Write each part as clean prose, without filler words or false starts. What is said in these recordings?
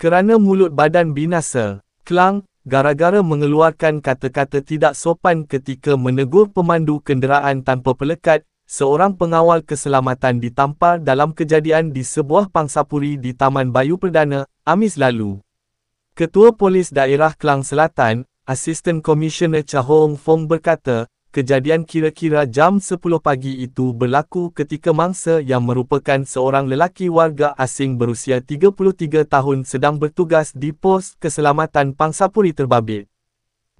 Kerana mulut badan binasa, Klang, gara-gara mengeluarkan kata-kata tidak sopan ketika menegur pemandu kenderaan tanpa pelekat, seorang pengawal keselamatan ditampar dalam kejadian di sebuah pangsapuri di Taman Bayu Perdana, Khamis lalu. Ketua Polis Daerah Klang Selatan, Asisten Komisioner Cha Hong Fong berkata, kejadian kira-kira jam 10 pagi itu berlaku ketika mangsa yang merupakan seorang lelaki warga asing berusia 33 tahun sedang bertugas di pos keselamatan pangsapuri terbabit.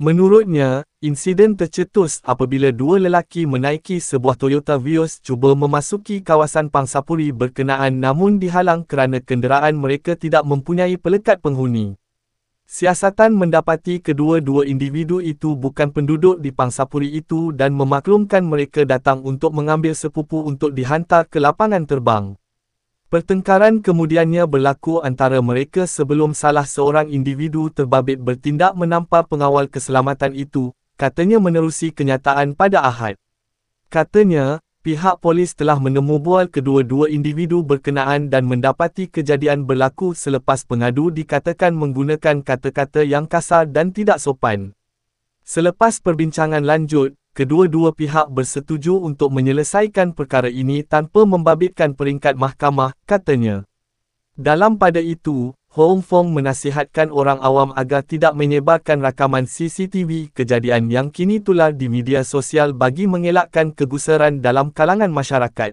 Menurutnya, insiden tercetus apabila dua lelaki menaiki sebuah Toyota Vios cuba memasuki kawasan pangsapuri berkenaan namun dihalang kerana kenderaan mereka tidak mempunyai pelekat penghuni. Siasatan mendapati kedua-dua individu itu bukan penduduk di pangsapuri itu dan memaklumkan mereka datang untuk mengambil sepupu untuk dihantar ke lapangan terbang. Pertengkaran kemudiannya berlaku antara mereka sebelum salah seorang individu terbabit bertindak menampar pengawal keselamatan itu, katanya menerusi kenyataan pada Ahad. Katanya, pihak polis telah menemubual kedua-dua individu berkenaan dan mendapati kejadian berlaku selepas pengadu dikatakan menggunakan kata-kata yang kasar dan tidak sopan. Selepas perbincangan lanjut, kedua-dua pihak bersetuju untuk menyelesaikan perkara ini tanpa membabitkan peringkat mahkamah, katanya. Dalam pada itu, Hong Fong menasihatkan orang awam agar tidak menyebarkan rakaman CCTV kejadian yang kini tular di media sosial bagi mengelakkan kegusaran dalam kalangan masyarakat.